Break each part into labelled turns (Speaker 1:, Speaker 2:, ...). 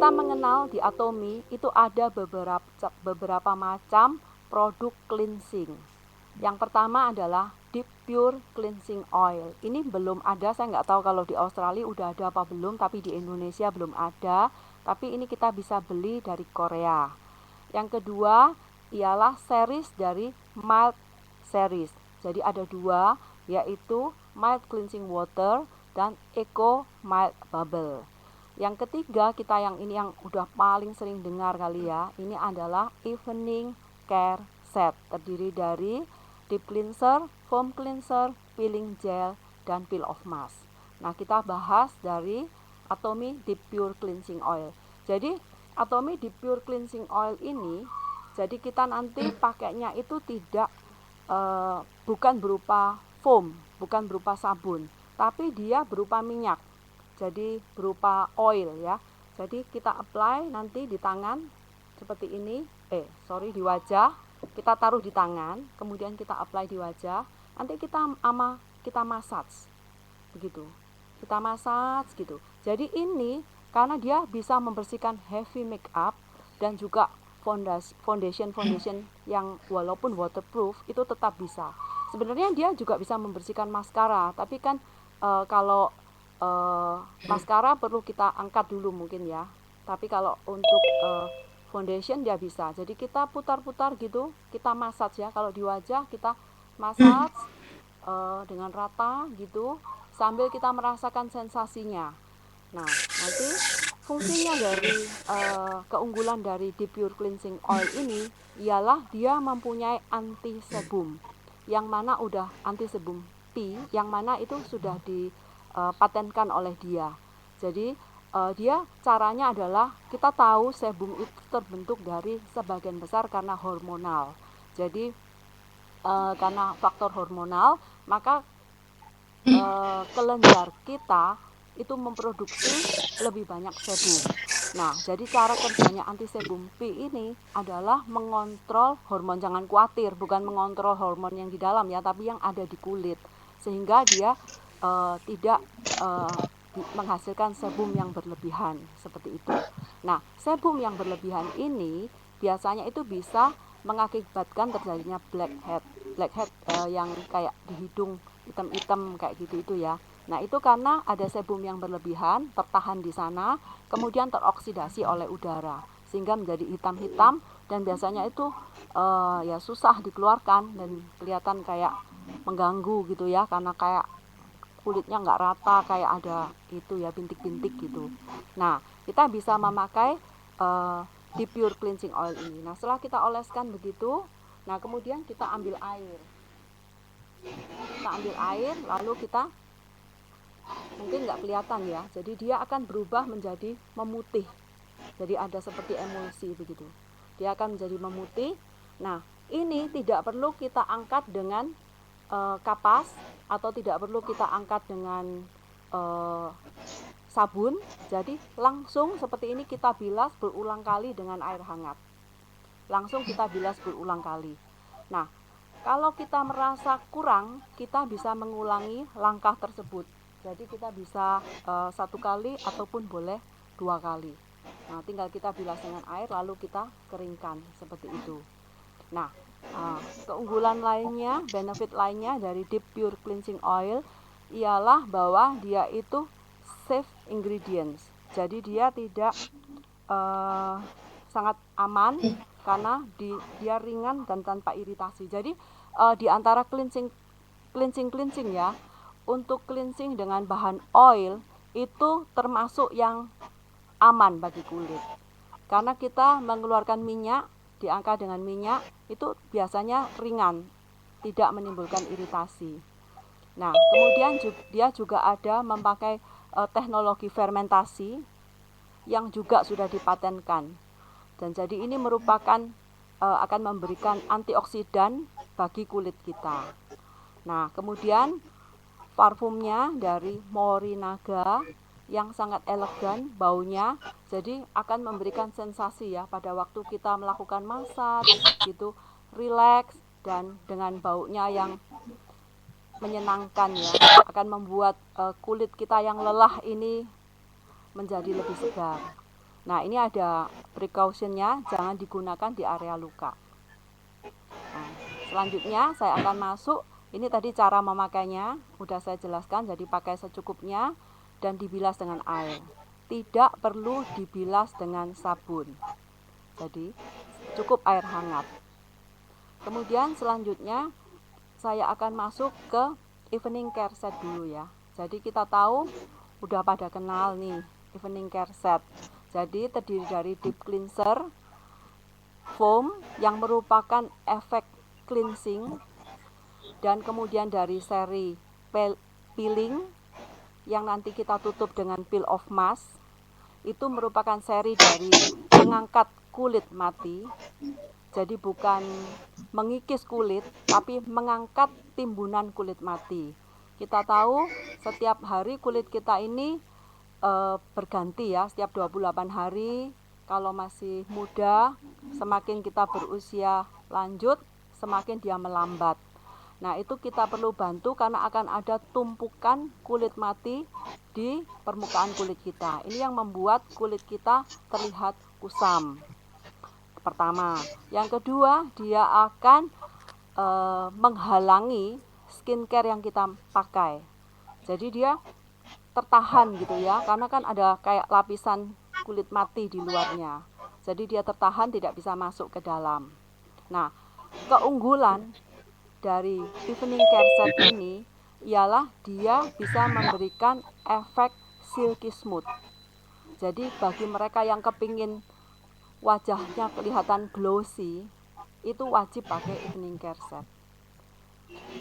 Speaker 1: kita mengenal di Atomy itu ada beberapa macam produk cleansing. Yang pertama adalah Deep Pure Cleansing Oil. Ini belum ada, saya nggak tahu kalau di Australia udah ada apa belum, tapi di Indonesia belum ada. Tapi ini kita bisa beli dari Korea. Yang kedua ialah series dari Mild Series. Jadi ada dua, yaitu Mild Cleansing Water dan Eco Mild Bubble. Yang ketiga, kita yang ini yang udah paling sering dengar kali ya, ini adalah Evening Care Set, terdiri dari deep cleanser, foam cleanser, peeling gel, dan peel off mask. Nah, kita bahas dari Atomy Deep Pure Cleansing Oil. Jadi, Atomy Deep Pure Cleansing Oil ini, jadi kita nanti pakainya itu tidak bukan berupa foam, bukan berupa sabun, tapi dia berupa minyak. Jadi berupa oil ya. Jadi kita apply nanti di tangan seperti ini, di wajah. Kita taruh di tangan, kemudian kita apply di wajah. Nanti kita massage. Begitu. Kita massage gitu. Jadi ini karena dia bisa membersihkan heavy makeup dan juga foundation yang walaupun waterproof itu tetap bisa. Sebenarnya dia juga bisa membersihkan maskara, tapi kan kalau maskara perlu kita angkat dulu mungkin ya. Tapi kalau untuk foundation dia bisa. Jadi kita putar-putar gitu, kita massage ya. Kalau di wajah kita massage dengan rata gitu, sambil kita merasakan sensasinya. Nah, nanti fungsinya dari keunggulan dari Deep Pure Cleansing Oil ini ialah dia mempunyai anti sebum, yang mana udah anti sebum P, yang mana itu sudah dipatenkan oleh dia. Jadi dia caranya adalah kita tahu sebum itu terbentuk dari sebagian besar karena hormonal. Jadi karena faktor hormonal, maka kelenjar kita itu memproduksi lebih banyak sebum. Nah, jadi cara kerjanya anti sebum P ini adalah mengontrol hormon. Jangan khawatir, bukan mengontrol hormon yang di dalam ya, tapi yang ada di kulit, sehingga dia tidak menghasilkan sebum yang berlebihan seperti itu. Nah, sebum yang berlebihan ini biasanya itu bisa mengakibatkan terjadinya blackhead yang kayak di hidung hitam-hitam kayak gitu itu ya. Nah, itu karena ada sebum yang berlebihan tertahan di sana, kemudian teroksidasi oleh udara sehingga menjadi hitam-hitam, dan biasanya itu ya susah dikeluarkan dan kelihatan kayak mengganggu gitu ya, karena kayak kulitnya nggak rata, kayak ada itu ya bintik-bintik gitu. Nah, kita bisa memakai Deep Pure Cleansing Oil ini. Nah, setelah kita oleskan begitu, nah kemudian kita ambil air. Kita ambil air, lalu kita mungkin nggak kelihatan ya. Jadi dia akan berubah menjadi memutih. Jadi ada seperti emulsi begitu. Dia akan menjadi memutih. Nah, ini tidak perlu kita angkat dengan kapas, atau tidak perlu kita angkat dengan sabun. Jadi langsung seperti ini kita bilas berulang kali dengan air hangat. Langsung kita bilas berulang kali. Nah, kalau kita merasa kurang, kita bisa mengulangi langkah tersebut. Jadi kita bisa satu kali ataupun boleh dua kali. Nah, tinggal kita bilas dengan air lalu kita keringkan seperti itu. Nah, keunggulan lainnya, benefit lainnya dari Deep Pure Cleansing Oil ialah bahwa dia itu safe ingredients. Jadi dia tidak sangat aman karena dia ringan dan tanpa iritasi. Jadi di antara cleansing ya, untuk cleansing dengan bahan oil itu termasuk yang aman bagi kulit. Karena kita mengeluarkan minyak, diangkat dengan minyak, itu biasanya ringan, tidak menimbulkan iritasi. Nah, kemudian dia juga ada memakai teknologi fermentasi yang juga sudah dipatenkan. Dan jadi ini merupakan akan memberikan antioksidan bagi kulit kita. Nah, kemudian parfumnya dari Morinaga yang sangat elegan baunya, jadi akan memberikan sensasi ya pada waktu kita melakukan massage gitu, rileks, dan dengan baunya yang menyenangkan ya, akan membuat kulit kita yang lelah ini menjadi lebih segar. Nah, ini ada precautionnya, jangan digunakan di area luka. Nah, selanjutnya saya akan masuk, ini tadi cara memakainya, udah saya jelaskan, jadi pakai secukupnya dan dibilas dengan air. Tidak perlu dibilas dengan sabun. Jadi, cukup air hangat. Kemudian selanjutnya saya akan masuk ke evening care set dulu ya. Jadi kita tahu udah pada kenal nih evening care set. Jadi terdiri dari deep cleanser, foam yang merupakan efek cleansing, dan kemudian dari seri peeling yang nanti kita tutup dengan peel off mask. Itu merupakan seri dari mengangkat kulit mati. Jadi bukan mengikis kulit, tapi mengangkat timbunan kulit mati. Kita tahu setiap hari kulit kita ini berganti ya, setiap 28 hari. Kalau masih muda, semakin kita berusia lanjut, semakin dia melambat. Nah, itu kita perlu bantu karena akan ada tumpukan kulit mati di permukaan kulit kita. Ini yang membuat kulit kita terlihat kusam. Pertama, yang kedua, dia akan menghalangi skincare yang kita pakai. Jadi dia tertahan gitu ya, karena kan ada kayak lapisan kulit mati di luarnya. Jadi dia tertahan, tidak bisa masuk ke dalam. Nah, keunggulan dari evening care set ini ialah dia bisa memberikan efek silky smooth. Jadi bagi mereka yang kepingin wajahnya kelihatan glossy, itu wajib pakai evening care set.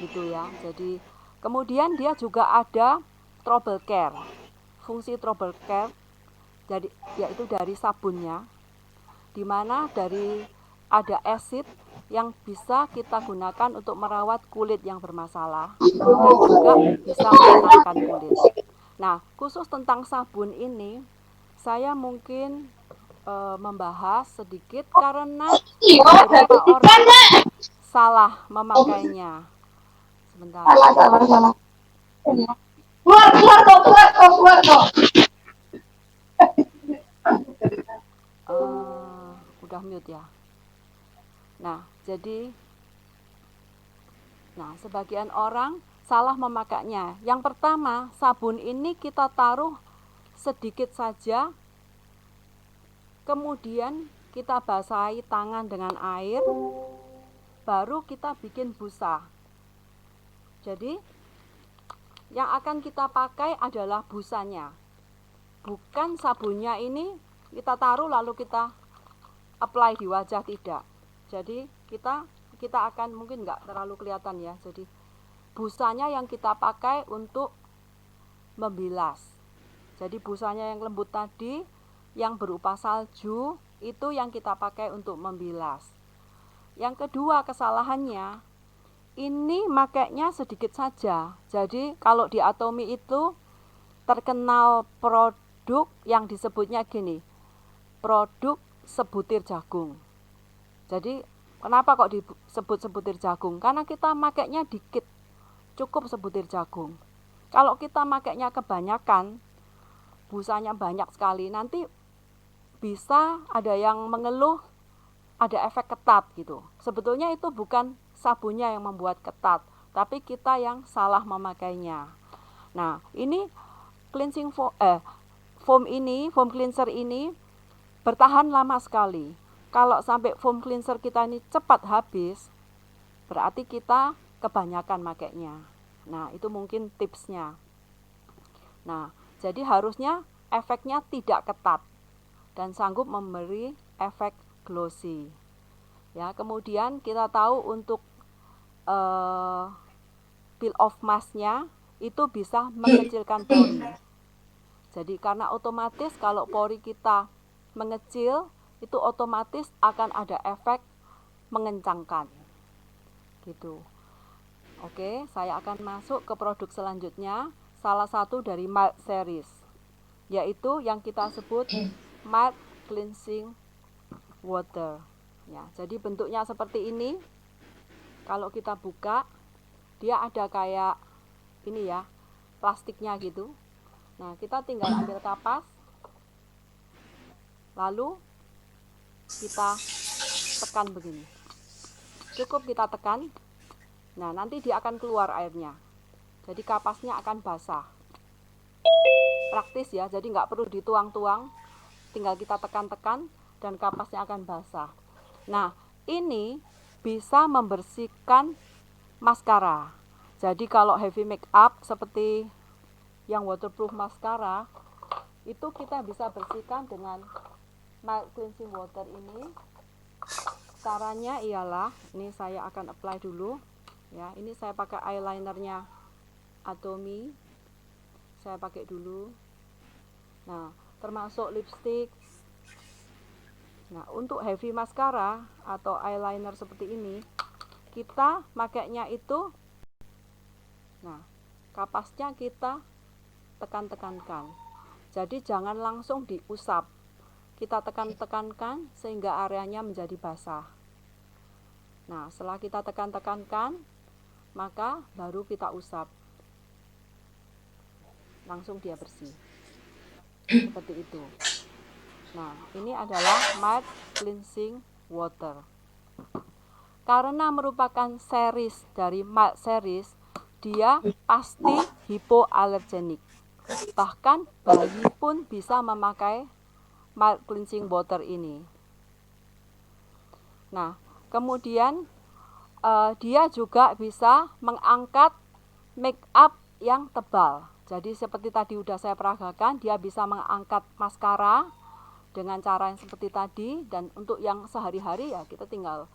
Speaker 1: Gitu ya. Jadi kemudian dia juga ada trouble care. Fungsi trouble care jadi yaitu dari sabunnya, di mana dari ada acid yang bisa kita gunakan untuk merawat kulit yang bermasalah dan juga bisa menenangkan kulit. Nah, khusus tentang sabun ini saya mungkin membahas sedikit karena beberapa orang salah memakainya. Sebentar.
Speaker 2: Salah. Keluar kok.
Speaker 1: Udah mute ya. Nah, sebagian orang salah memakainya. Yang pertama, sabun ini kita taruh sedikit saja, kemudian kita basahi tangan dengan air, baru kita bikin busa. Jadi, yang akan kita pakai adalah busanya. Bukan sabunnya ini kita taruh lalu kita apply di wajah, tidak. Jadi kita akan mungkin nggak terlalu kelihatan ya. Jadi busanya yang kita pakai untuk membilas. Jadi busanya yang lembut tadi, yang berupa salju, itu yang kita pakai untuk membilas. Yang kedua kesalahannya, ini makainya sedikit saja. Jadi kalau di Atomy itu terkenal produk yang disebutnya gini, produk sebutir jagung. Jadi kenapa kok disebut sebutir jagung? Karena kita makainya dikit, cukup sebutir jagung. Kalau kita makainya kebanyakan, busanya banyak sekali, nanti bisa ada yang mengeluh ada efek ketat gitu. Sebetulnya itu bukan sabunnya yang membuat ketat, tapi kita yang salah memakainya. Nah, ini foam cleanser ini bertahan lama sekali. Kalau sampai foam cleanser kita ini cepat habis, berarti kita kebanyakan makainya. Nah, itu mungkin tipsnya. Nah, jadi harusnya efeknya tidak ketat dan sanggup memberi efek glossy. Ya, kemudian kita tahu untuk peel off mask-nya itu bisa mengecilkan pori. Jadi karena otomatis kalau pori kita mengecil, itu otomatis akan ada efek mengencangkan. Gitu. Oke, saya akan masuk ke produk selanjutnya, salah satu dari mild series, yaitu yang kita sebut mild cleansing water. Ya, jadi bentuknya seperti ini. Kalau kita buka, dia ada kayak ini ya, plastiknya gitu. Nah, kita tinggal ambil kapas. Lalu kita tekan begini. Cukup kita tekan. Nah, nanti dia akan keluar airnya. Jadi kapasnya akan basah. Praktis ya, jadi nggak perlu dituang-tuang. Tinggal kita tekan-tekan dan kapasnya akan basah. Nah, ini bisa membersihkan maskara. Jadi kalau heavy make up seperti yang waterproof maskara, itu kita bisa bersihkan dengan mild cleansing water ini. Caranya ialah, ini saya akan apply dulu ya. Ini saya pakai eyelinernya Atomy. Saya pakai dulu. Nah, termasuk lipstick. Nah, untuk heavy mascara atau eyeliner seperti ini, kita makainya itu, nah, kapasnya kita tekan-tekankan. Jadi jangan langsung diusap. Kita tekan-tekankan sehingga areanya menjadi basah. Nah, setelah kita tekan-tekankan, maka baru kita usap. Langsung dia bersih. Seperti itu. Nah, ini adalah mild cleansing water. Karena merupakan series dari mild series, dia pasti hipoalergenik. Bahkan bayi pun bisa memakai mild cleansing water ini. Nah, kemudian dia juga bisa mengangkat make up yang tebal. Jadi seperti tadi udah saya peragakan, dia bisa mengangkat maskara dengan cara yang seperti tadi. Dan untuk yang sehari-hari ya kita tinggal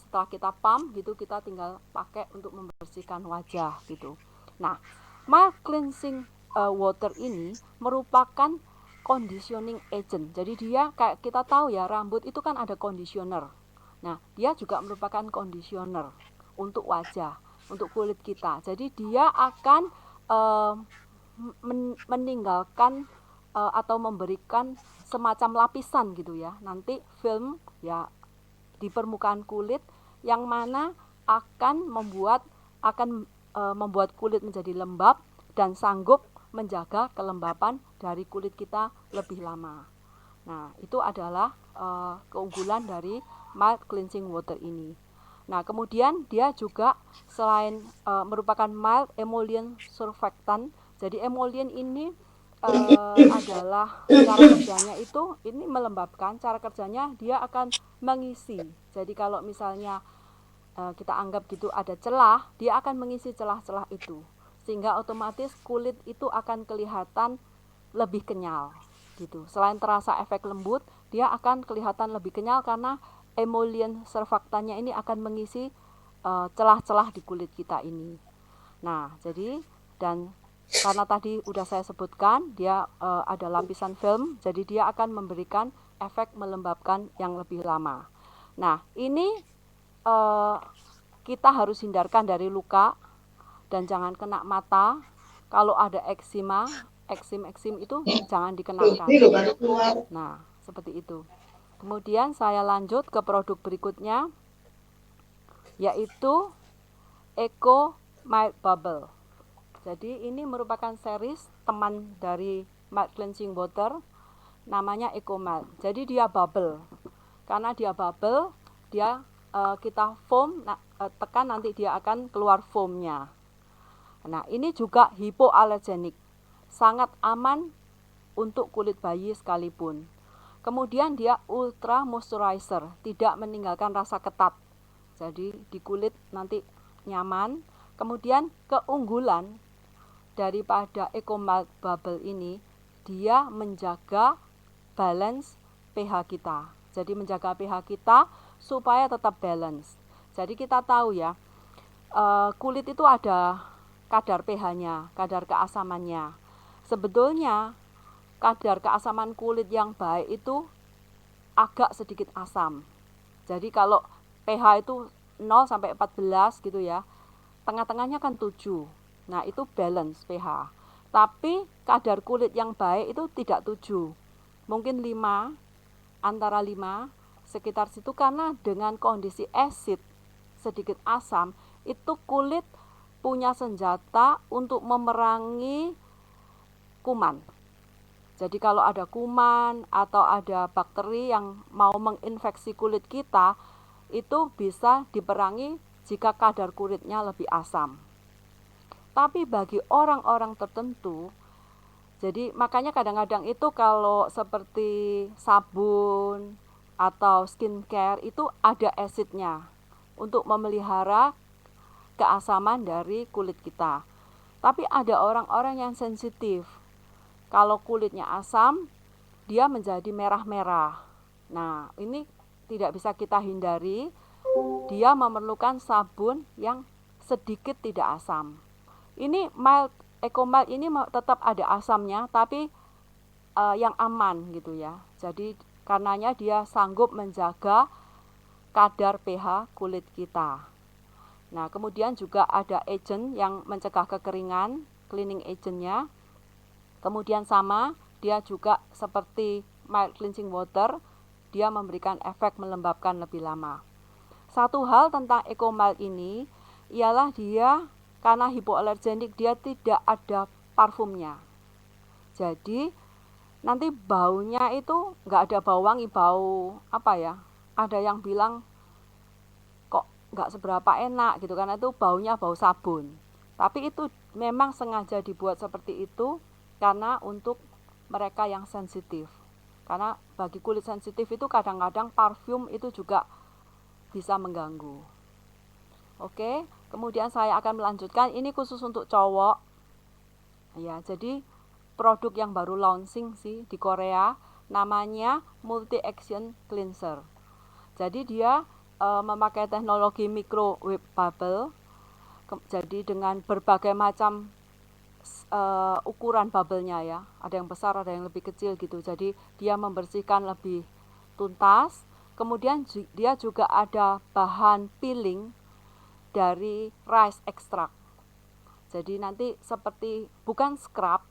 Speaker 1: setelah kita pump gitu, kita tinggal pakai untuk membersihkan wajah gitu. Nah, mild cleansing water ini merupakan conditioning agent. Jadi dia kayak kita tahu ya, rambut itu kan ada conditioner. Nah, dia juga merupakan conditioner untuk wajah, untuk kulit kita. Jadi dia akan meninggalkan atau memberikan semacam lapisan gitu ya. Nanti film ya di permukaan kulit yang mana akan membuat kulit menjadi lembab dan sanggup menjaga kelembapan dari kulit kita lebih lama. Nah, itu adalah keunggulan dari mild cleansing water ini. Nah, kemudian dia juga selain merupakan mild emollient surfactant, jadi emollient ini adalah cara kerjanya itu, ini melembabkan, cara kerjanya dia akan mengisi. Jadi kalau misalnya kita anggap gitu ada celah, dia akan mengisi celah-celah itu, sehingga otomatis kulit itu akan kelihatan lebih kenyal gitu. Selain terasa efek lembut, dia akan kelihatan lebih kenyal karena emollient surfactantnya ini akan mengisi celah-celah di kulit kita ini. Nah, jadi dan karena tadi udah saya sebutkan dia ada lapisan film, jadi dia akan memberikan efek melembabkan yang lebih lama. Nah, ini kita harus hindarkan dari luka dan jangan kena mata. Kalau ada eksima, eksim itu jangan dikenakan. Nah, seperti itu. Kemudian saya lanjut ke produk berikutnya, yaitu Eco Mild Bubble. Jadi ini merupakan series teman dari mild cleansing water, namanya Eco Mild. Jadi dia bubble. Karena dia bubble, dia kita foam, tekan nanti dia akan keluar foamnya. Nah, ini juga hipoalergenik, sangat aman untuk kulit bayi sekalipun. Kemudian dia ultra moisturizer, tidak meninggalkan rasa ketat. Jadi di kulit nanti nyaman. Kemudian keunggulan daripada Eco Mild Bubble ini, dia menjaga balance pH kita. Jadi menjaga pH kita supaya tetap balance. Jadi kita tahu ya, kulit itu ada kadar pH-nya, kadar keasamannya. Sebetulnya kadar keasaman kulit yang baik itu agak sedikit asam. Jadi kalau pH itu 0 sampai 14 gitu ya, tengah-tengahnya kan 7. Nah, itu balance pH. Tapi kadar kulit yang baik itu tidak 7. Mungkin 5, antara 5, sekitar situ, karena dengan kondisi acid, sedikit asam, itu kulit punya senjata untuk memerangi kuman. Jadi kalau ada kuman atau ada bakteri yang mau menginfeksi kulit kita, itu bisa diperangi jika kadar kulitnya lebih asam. Tapi bagi orang-orang tertentu, jadi makanya kadang-kadang itu kalau seperti sabun atau skincare itu ada asidnya untuk memelihara keasaman dari kulit kita. Tapi ada orang-orang yang sensitif. Kalau kulitnya asam, dia menjadi merah-merah. Nah, ini tidak bisa kita hindari. Dia memerlukan sabun yang sedikit tidak asam. Ini mild Eco Mild ini tetap ada asamnya, tapi yang aman gitu ya. Jadi karenanya dia sanggup menjaga kadar pH kulit kita. Nah, kemudian juga ada agent yang mencegah kekeringan, cleaning agentnya. Kemudian sama, dia juga seperti mild cleansing water, dia memberikan efek melembabkan lebih lama. Satu hal tentang Eco Mild ini ialah dia karena hipoalergenik, dia tidak ada parfumnya. Jadi nanti baunya itu nggak ada bau wangi, bau apa ya? Ada yang bilang kok nggak seberapa enak gitu, karena itu baunya bau sabun. Tapi itu memang sengaja dibuat seperti itu karena untuk mereka yang sensitif. Karena bagi kulit sensitif itu kadang-kadang parfum itu juga bisa mengganggu. Oke, kemudian saya akan melanjutkan, ini khusus untuk cowok. Ya, jadi produk yang baru launching sih di Korea, namanya Multi Action Cleanser. Jadi dia memakai teknologi microwave bubble. Jadi dengan berbagai macam ukuran bubble-nya ya, ada yang besar, ada yang lebih kecil gitu. Jadi dia membersihkan lebih tuntas. Kemudian dia juga ada bahan peeling dari rice extract. Jadi nanti seperti bukan scrub,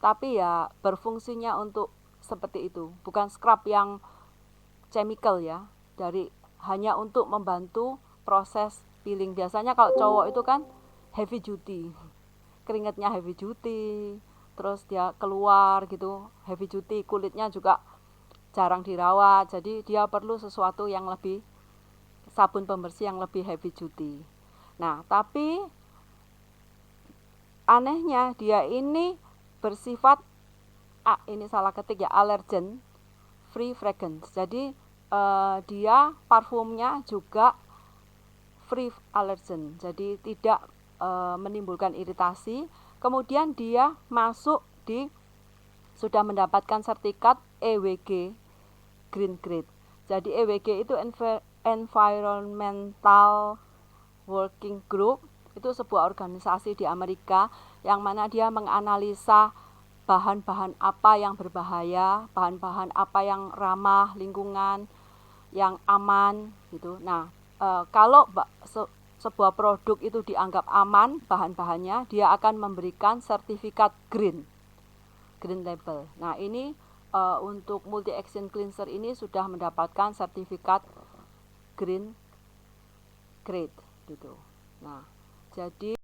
Speaker 1: tapi ya berfungsinya untuk seperti itu. Bukan scrub yang chemical ya, dari hanya untuk membantu proses peeling. Biasanya kalau cowok itu kan heavy duty, keringatnya heavy duty, terus dia keluar gitu heavy duty, kulitnya juga jarang dirawat, jadi dia perlu sesuatu yang lebih, sabun pembersih yang lebih heavy duty. Nah, tapi anehnya dia ini bersifat ini salah ketik ya, allergen free fragrance. Jadi dia parfumnya juga free allergen, jadi tidak menimbulkan iritasi. Kemudian dia masuk di, sudah mendapatkan sertifikat EWG Green Grade. Jadi EWG itu Environmental Working Group, itu sebuah organisasi di Amerika yang mana dia menganalisa bahan-bahan apa yang berbahaya, bahan-bahan apa yang ramah lingkungan, yang aman gitu. Nah, kalau sebuah produk itu dianggap aman bahan-bahannya, dia akan memberikan sertifikat green label. Nah, ini untuk multi action cleanser ini sudah mendapatkan sertifikat green grade gitu. Nah, jadi